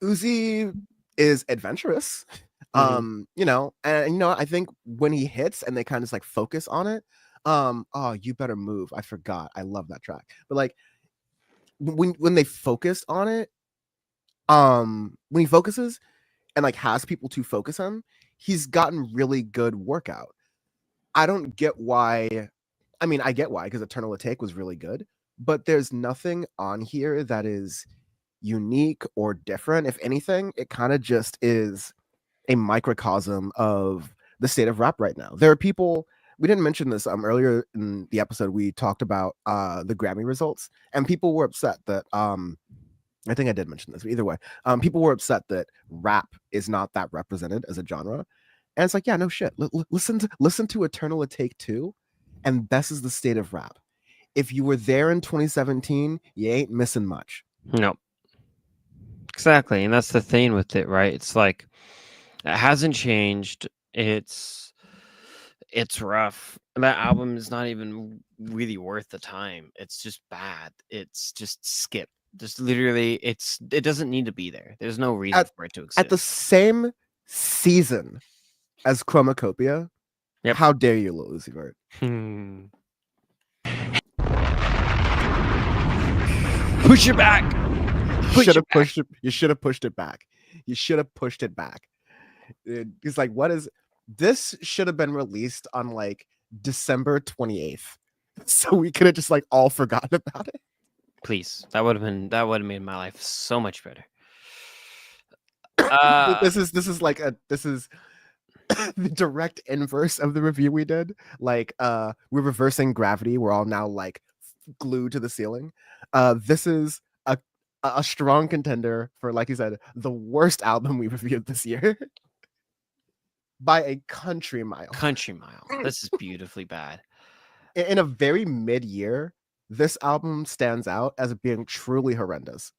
Uzi is adventurous, you know, and you know, I think when he hits and they kind of like focus on it. Oh, You Better Move. I forgot. I love that track. But like when they focused on it, when he focuses and like has people to focus on, he's gotten really good workout. I don't get why. I mean, I get why, because Eternal Atake was really good, but there's nothing on here that is unique or different. If anything, it kind of just is a microcosm of the state of rap right now. There are people. We didn't mention this earlier in the episode. We talked about the Grammy results, and people were upset that I think I did mention this, but either way, people were upset that rap is not that represented as a genre. And it's like, yeah, no shit. Listen to Eternal Atake 2, and this is the state of rap. If you were there in 2017, you ain't missing much. No. Exactly, and that's the thing with it, right? It's like it hasn't changed. It's rough. That album is not even really worth the time. It's just bad. It's just skip. Just literally, it doesn't need to be there. There's no reason for it to exist. At the same season as Chromakopia, how dare you, Lil Uzi Vert? Push it back. You should have pushed it back. You should have pushed it back. It's like, what is this? Should have been released on like December 28th, so we could have just like all forgotten about it. Please, that would have made my life so much better. This is the direct inverse of the review we did. Like we're reversing gravity. We're all now like glued to the ceiling. This is a strong contender for, like you said, the worst album we reviewed this year by a country mile. This is beautifully bad. In a very mid-year, this album stands out as being truly horrendous.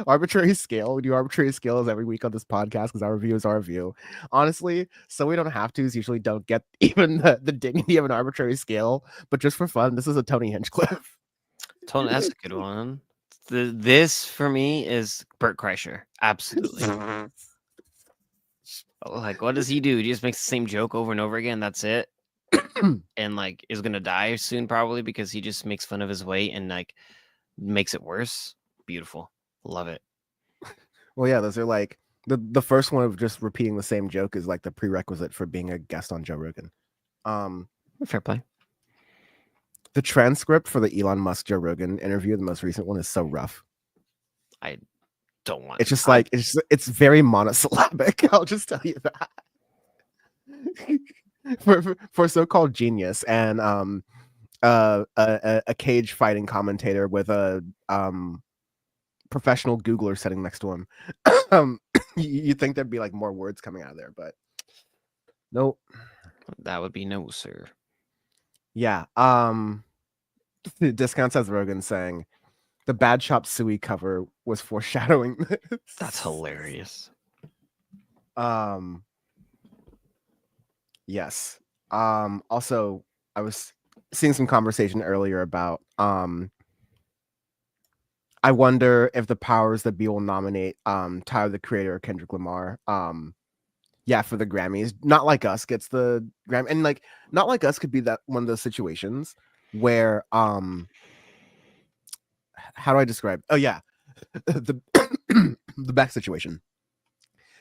Arbitrary scale. We do arbitrary scales every week on this podcast because our review is our review. Honestly, so we don't have to, usually don't get even the dignity of an arbitrary scale, but just for fun, this is a Tony Hinchcliffe. Tony, that's a good one. This for me is Bert Kreischer. Absolutely. Like, what does he do? He just makes the same joke over and over again. That's it. And like is gonna die soon probably because he just makes fun of his weight and like makes it worse. Beautiful. Love it. Well, yeah, those are like the first one of just repeating the same joke is like the prerequisite for being a guest on Joe Rogan. Fair play. The transcript for the Elon Musk Joe Rogan interview, the most recent one, is so rough. don't want. It's just like it's very monosyllabic. I'll just tell you that. for so-called genius and a cage fighting commentator with a professional Googler sitting next to him. You think there'd be like more words coming out of there, but nope. That would be no, sir. Yeah. Discount says Rogan saying the Bad Chop Suey cover was foreshadowing this. That's hilarious. Yes. Also, I was seeing some conversation earlier about I wonder if the powers that be will nominate Tyler the Creator or Kendrick Lamar. Yeah, for the Grammys. Not Like Us gets the Grammy, and like Not Like Us could be that one of those situations where how do I describe? Oh yeah, the the back situation.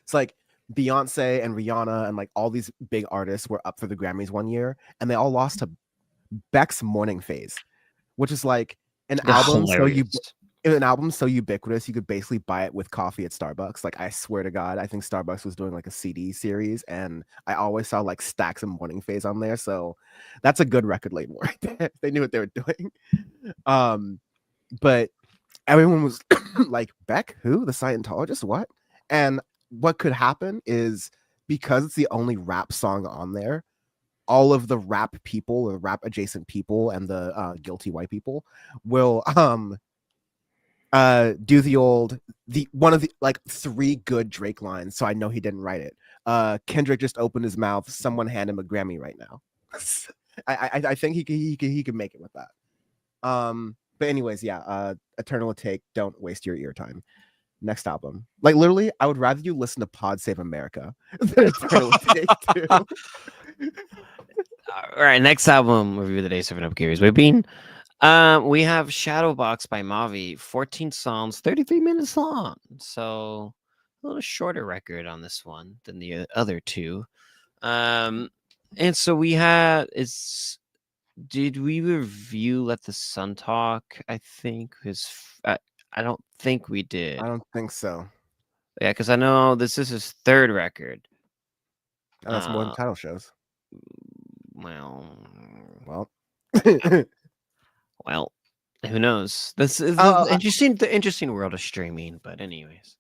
It's like Beyonce and Rihanna and like all these big artists were up for the Grammys one year, and they all lost to Beck's Morning Phase, which is like an album so ubiquitous you could basically buy it with coffee at Starbucks. Like I swear to God, I think Starbucks was doing like a CD series, and I always saw like stacks of Morning Phase on there. So that's a good record label right there. They knew what they were doing. But everyone was like, Beck, who? The Scientologist? What? And what could happen is because it's the only rap song on there, all of the rap people or rap adjacent people and the guilty white people will do the one of the like 3 good Drake lines, so I know he didn't write it. Kendrick just opened his mouth, someone hand him a Grammy right now. I think he could make it with that. But anyways, yeah, Eternal Atake, don't waste your ear time. Next album. Like literally, I would rather you listen to Pod Save America than Eternal Atake 2. All right, next album review of the day, 7 Up Gears. We've been we have Shadowbox by Mavi, 14 songs, 33 minutes long. So a little shorter record on this one than the other 2. And so we had did we review Let the Sun Talk? I think I don't think we did. I don't think so. Yeah, because I know this is his 3rd record. Oh, that's more than title shows. Well, well, who knows? This is the interesting world of streaming. But anyways,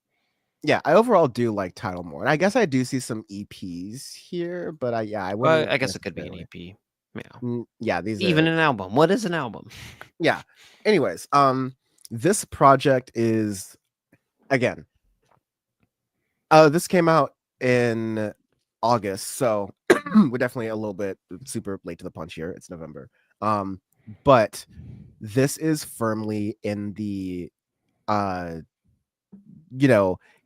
yeah, I overall do like title more, and I guess I do see some EPs here, but I wouldn't. Well, I guess it could be an EP. Yeah, yeah, these even an album. What is an album? Yeah. Anyways, this project is again. This came out in August, so we're definitely a little bit super late to the punch here. It's November. But this is firmly in the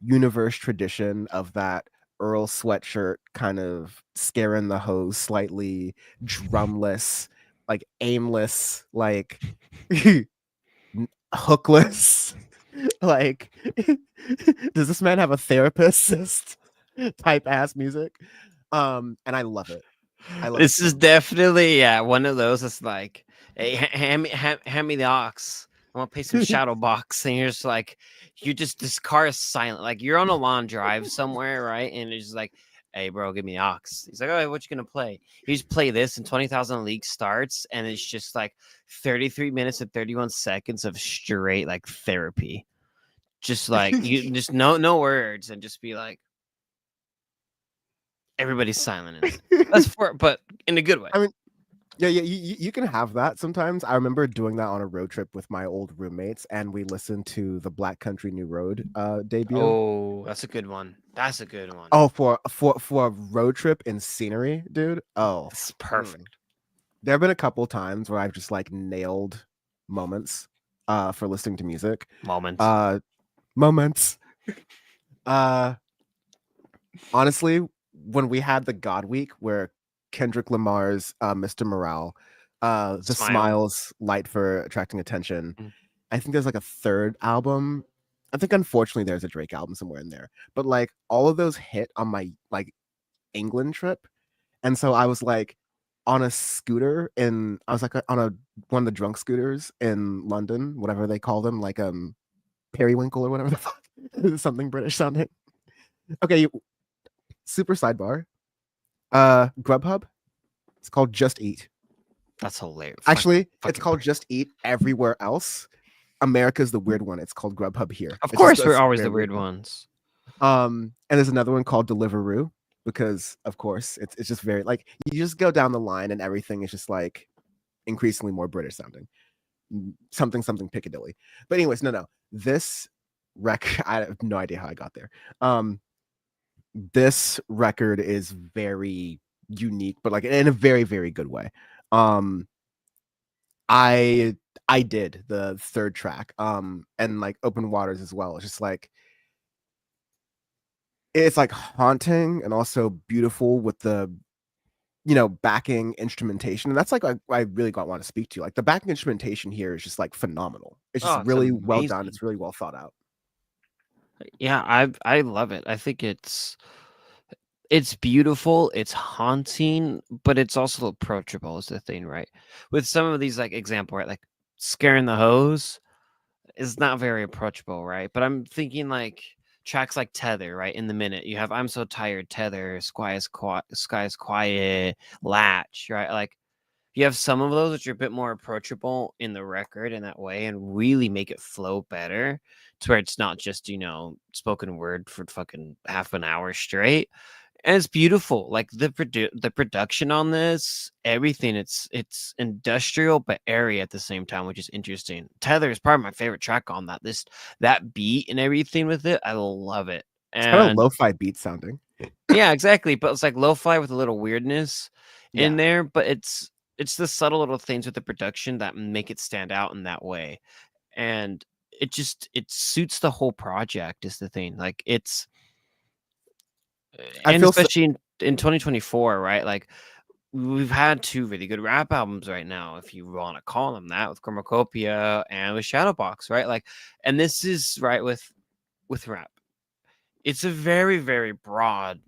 universe tradition of that Earl Sweatshirt kind of scaring the hose, slightly drumless, like aimless, like hookless. Like, does this man have a therapist type ass music? And I love it. This is definitely one of those. It's like, hey, hand me the aux. I want to play some Shadowbox, and you're just like, this car is silent. Like you're on a long drive somewhere, right? And it's just like, hey, bro, give me the aux. He's like, oh, what you gonna play? You just play this, and 20,000 Leagues starts, and it's just like 33 minutes and 31 seconds of straight like therapy. Just like you, just no words, and just be like, everybody's silent. That's but in a good way. I mean, yeah, you can have that sometimes. I remember doing that on a road trip with my old roommates, and we listened to the Black Country New Road debut. Oh, that's a good one. That's a good one. Oh, for a road trip in scenery, dude. Oh, it's perfect. There have been a couple times where I've just like nailed moments for listening to music. Moments. Honestly, when we had the God Week where Kendrick Lamar's Mr. Morale, the smiles light for attracting attention. I think there's like a 3rd album. I think unfortunately there's a Drake album somewhere in there. But like all of those hit on my like England trip. And so I was like on a scooter on one of the drunk scooters in London, whatever they call them, like periwinkle or whatever the fuck. Something British sounding. Okay, super sidebar. Grubhub. It's called Just Eat. That's hilarious. Actually, it's called Just Eat everywhere else. America's the weird one. It's called Grubhub here. Of It's course, just we're a always very the weird ones. And there's another one called Deliveroo because, of course, it's just very like you just go down the line and everything is just like increasingly more British sounding. Something Piccadilly. But anyways, no. This I have no idea how I got there. This record is very unique, but like in a very, very good way. I did the third track, and like Open Waters as well. It's just like it's like haunting and also beautiful with the backing instrumentation. And that's like I really want to speak to. Like the backing instrumentation here is just like phenomenal. It's just really well done. It's really well thought out. Yeah, I love it. I think it's beautiful, it's haunting, but it's also approachable is the thing, right? With some of these like example, right? Like Scaring the Hose is not very approachable, right? But I'm thinking like tracks like Tether, right? In the minute, you have I'm So Tired, Tether, Sky's Quiet, Latch, right? Like you have some of those which are a bit more approachable in the record in that way and really make it flow better to where it's not just, spoken word for fucking half an hour straight. And it's beautiful. Like the production on this, everything, it's industrial but airy at the same time, which is interesting. Tether is probably my favorite track on that. That beat and everything with it, I love it. It's kind of lo-fi beat sounding. Yeah, exactly. But it's like lo-fi with a little weirdness in there, but it's the subtle little things with the production that make it stand out in that way. And it suits the whole project is the thing. Like it's and especially in 2024, right? Like we've had two really good rap albums right now, if you want to call them that, with Chromakopia and with Shadowbox, right? Like, and this is right with rap. It's a very, very broad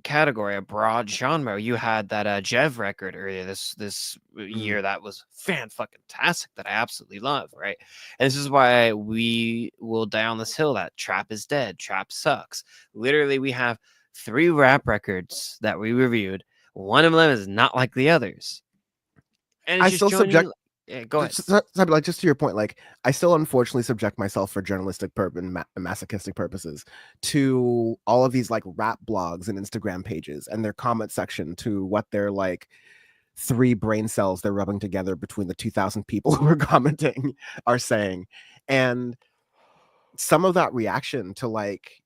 category, a broad genre. You had that Jev record earlier this year that was fan-fucking-tastic that I absolutely love, right? And this is why we will die on this hill that trap is dead, trap sucks. Literally, we have 3 rap records that we reviewed. One of them is not like the others. And it's just showing go ahead. Like, just to your point, like I still unfortunately subject myself for journalistic and masochistic purposes to all of these like rap blogs and Instagram pages and their comment section to what their like 3 brain cells they're rubbing together between the 2,000 people who are commenting are saying. And some of that reaction to like,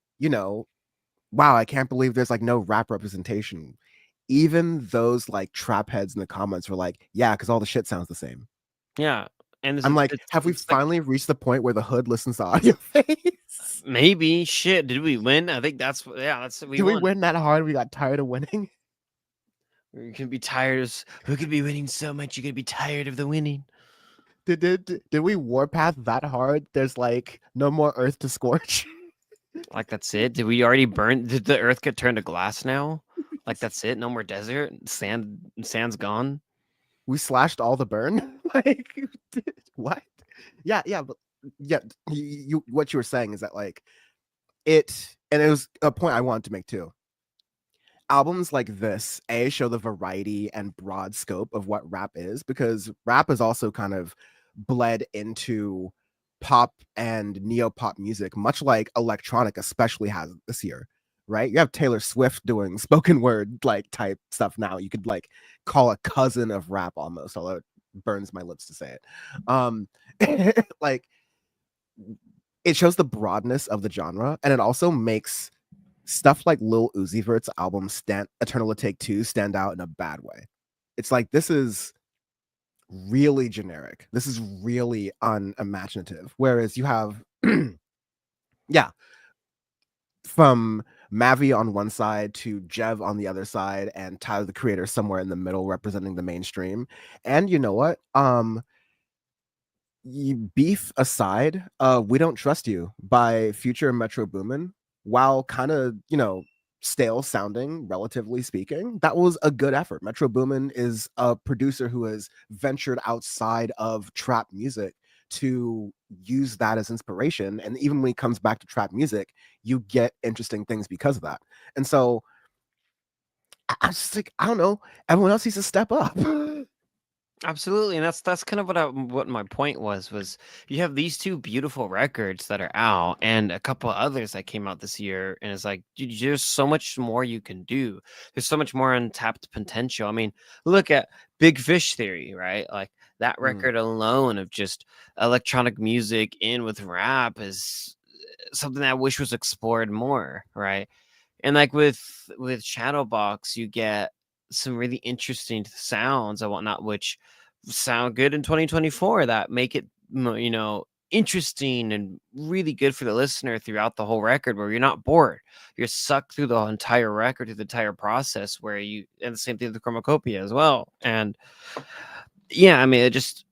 wow, I can't believe there's like no rap representation. Even those like trap heads in the comments were like, yeah, because all the shit sounds the same. Yeah. And I'm like, have we finally reached the point where the hood listens to Audioface? Maybe. Shit. Did we win? I think that's Did we win that hard? We got tired of winning. You can be tired. Who could be winning so much? You could be tired of the winning. Did we warpath that hard? There's like no more earth to scorch. Like that's it? Did we already burn? Did the earth get turned to glass now? Like that's it? No more desert? Sand's gone? We slashed all the burn? Like what? Yeah, but yeah, what you were saying is that like it was a point I wanted to make too. Albums like this, show the variety and broad scope of what rap is, because rap is also kind of bled into pop and neo-pop music, much like electronic especially has this year, right? You have Taylor Swift doing spoken word like type stuff now. You could like call a cousin of rap almost, although it burns my lips to say it. Like it shows the broadness of the genre, and it also makes stuff like Lil Uzi Vert's album Eternal Atake 2 stand out in a bad way. It's like, this is really generic. This is really unimaginative. Whereas you have, from Mavi on one side to Jev on the other side, and Tyler the Creator somewhere in the middle representing the mainstream. And you know what? Beef aside, We Don't Trust You by Future and Metro Boomin, while kind of, stale sounding, relatively speaking, that was a good effort. Metro Boomin is a producer who has ventured outside of trap music to use that as inspiration. And even when it comes back to trap music, you get interesting things because of that. And so I was just like, I don't know, everyone else needs to step up. Absolutely, and that's kind of what my point was you have these two beautiful records that are out and a couple others that came out this year, and it's like, dude, there's so much more you can do. There's so much more untapped potential. I mean, look at Big Fish Theory, right? Like that record alone of just electronic music in with rap is something that I wish was explored more, right? And like with Shadowbox, you get some really interesting sounds and whatnot, which sound good in 2024 that make it, interesting and really good for the listener throughout the whole record, where you're not bored. You're sucked through the entire record, through the entire process, and the same thing with the Chromacopia as well. And yeah, I mean, it just,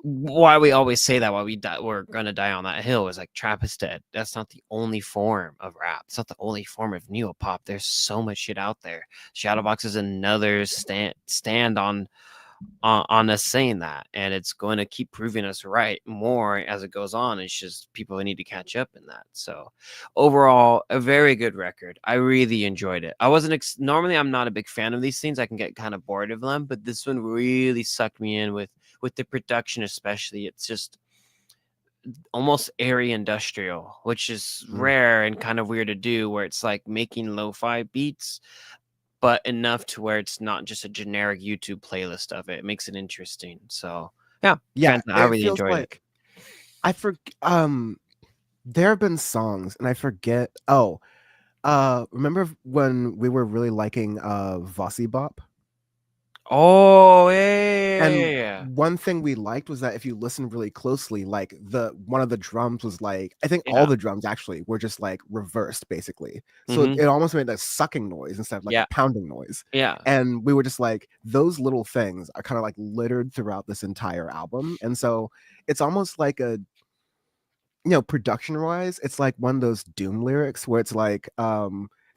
why we always say that, why we're gonna die on that hill, is like trap is dead. That's not the only form of rap. It's not the only form of neopop. There's so much shit out there. Shadowbox is another stand on us saying that, and it's going to keep proving us right more as it goes on. It's just people need to catch up in that. So overall, a very good record. I really enjoyed it. I wasn't normally I'm not a big fan of these things. I can get kind of bored of them, but this one really sucked me in with the production, especially. It's just almost airy industrial, which is rare and kind of weird to do, where it's like making lo-fi beats but enough to where it's not just a generic YouTube playlist of it. It makes it interesting. So yeah, I really enjoyed it. I there have been songs, and I forget. Remember when we were really liking Vossi Bop? Oh yeah. One thing we liked was that if you listen really closely, like one of the drums was like, I think all the drums actually were just like reversed basically. So it almost made a sucking noise instead of like a pounding noise. Yeah. And we were just like, those little things are kind of like littered throughout this entire album. And so it's almost like production wise, it's like one of those Doom lyrics where it's like,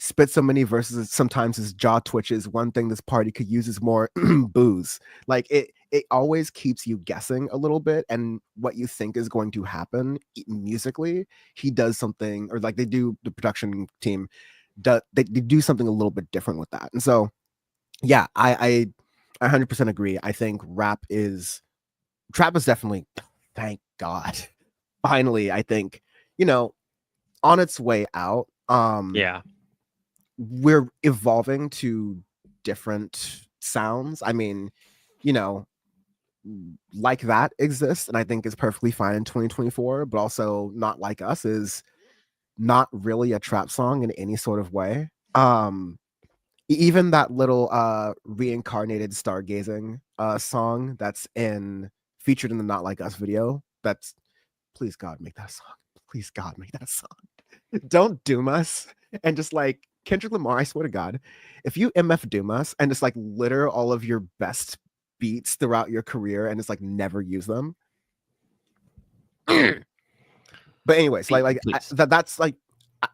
spit so many verses sometimes his jaw twitches. One thing this party could use is more booze. Like it always keeps you guessing a little bit, and what you think is going to happen musically. He does something, or like the production team they do something a little bit different with that. And so yeah, I 100% agree. I think trap is definitely, thank God, finally, I think, on its way out. Yeah. We're evolving to different sounds. I mean, Like That exists, and I think is perfectly fine in 2024, but also Not Like Us is not really a trap song in any sort of way. Even that little reincarnated stargazing song that's featured in the Not Like Us video, please God, make that song. Please God, make that song. Don't doom us and just like Kendrick Lamar, I swear to God, if you MF doom us and just like litter all of your best beats throughout your career and just like never use them. But anyways, that's like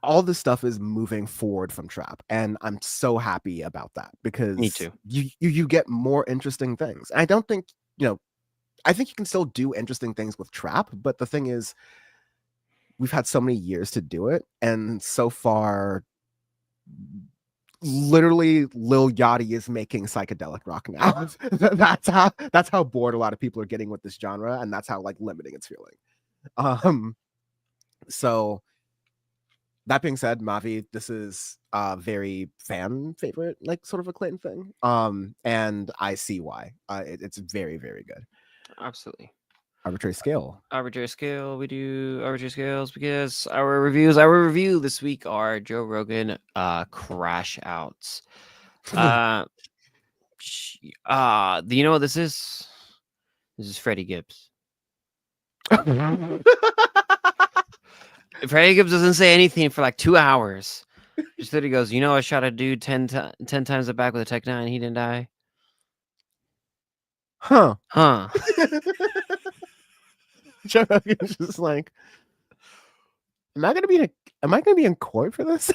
all this stuff is moving forward from trap, and I'm so happy about that, because me too. You get more interesting things. And I don't think, I think you can still do interesting things with trap, but the thing is, we've had so many years to do it, and so far, literally Lil Yachty is making psychedelic rock now. that's how bored a lot of people are getting with this genre, and that's how like limiting it's feeling. So that being said, Mavi, this is a very fan favorite, like sort of a Clayton thing. And I see why. It's very, very good. Absolutely. Arbitrary scale. We do arbitrary scales because our review this week are Joe Rogan crash outs. Do you know what this is? This is Freddie Gibbs. Freddie Gibbs doesn't say anything for like 2 hours. Just literally goes, I shot a dude 10 times the back with a Tech 9, he didn't die. Huh. Joe Rogan's just like, am I gonna be in court for this?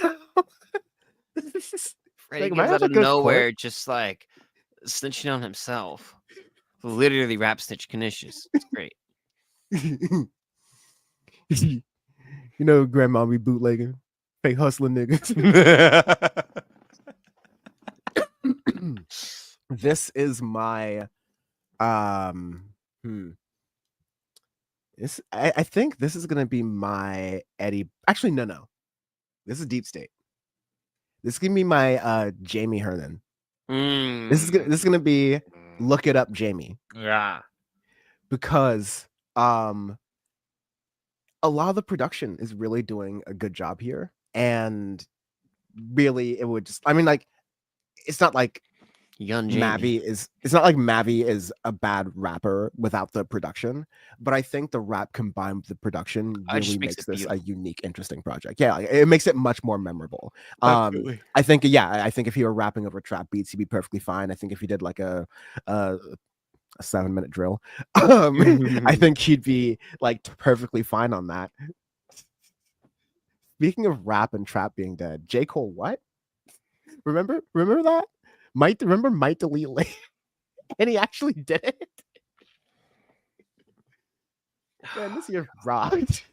Freddie Gibbs out of nowhere, just like snitching on himself. Literally rap snitch Canisius. It's great. You know, grandma be bootlegging, fake hustling niggas. This is my This I think this is gonna be my Eddie. Actually, no. This is Deep State. This is gonna be my Jamie Hernan. This is gonna be Look It Up Jamie. Yeah. Because a lot of the production is really doing a good job here. And really it would just, I mean, like, it's not like Young Jamie. it's not like Mavi is a bad rapper without the production, but I think the rap combined with the production really makes this a unique, interesting project. Yeah, it makes it much more memorable. I think if he were rapping over trap beats, he'd be perfectly fine. I think if he did like a 7-minute drill, I think he'd be like perfectly fine on that. Speaking of rap and trap being dead, J. Cole, what? Remember that? Might delete later, and he actually did it. Man, this year rocked.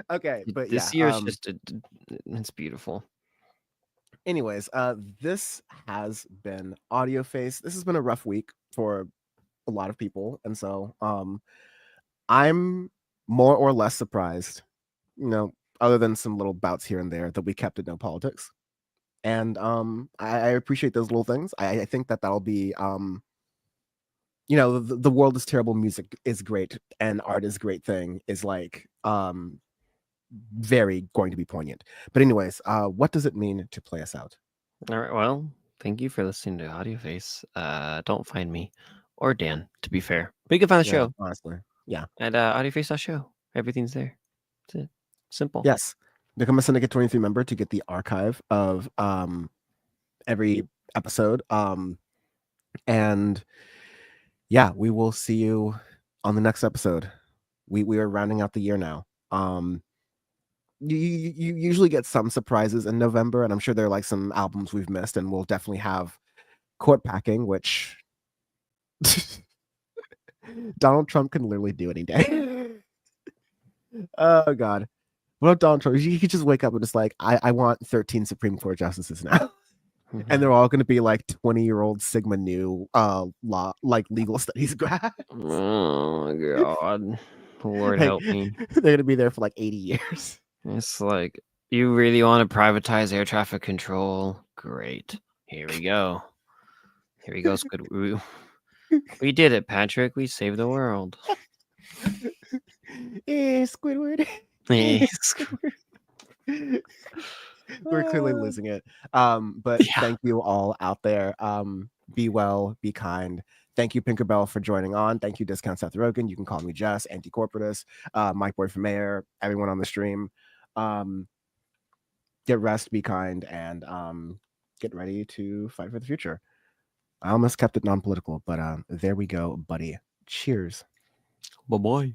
Okay, but this year's just it's beautiful. Anyways, this has been Audioface. This has been a rough week for a lot of people, and so I'm more or less surprised, other than some little bouts here and there, that we kept it no politics. And I appreciate those little things. I think that'll be the world is terrible, music is great, and art is a great thing, is like very going to be poignant. But anyways, what does it mean to play us out? All right, well, thank you for listening to Audioface. Don't find me or Dan, to be fair, but you can find the show, honestly, at audioface.show. Everything's there. That's it. Simple. Yes, become a Syndicate 23 member to get the archive of every episode. And yeah, we will see you on the next episode. We are rounding out the year now. You usually get some surprises in November, and I'm sure there are like some albums we've missed, and we'll definitely have Court Packing, which Donald Trump can literally do any day. Oh God. What if Donald Trump? He could just wake up and just like, I want 13 Supreme Court justices now. And they're all going to be like 20-year-old Sigma Nu law, like legal studies grad. Oh my God. Lord help me. They're going to be there for like 80 years. It's like, you really want to privatize air traffic control? Great. Here we go. Squidward. We did it, Patrick. We saved the world. Squidward. Squidward. We're clearly losing it. But thank you all out there. Be well, be kind. Thank you, Pinkerbell, for joining on. Thank you, Discount Seth Rogen. You can call me Jess, Anti-Corporatus, Mike Boy for Mayor, everyone on the stream. Get rest, be kind, and get ready to fight for the future. I almost kept it non-political, but there we go, buddy. Cheers. Bye-bye.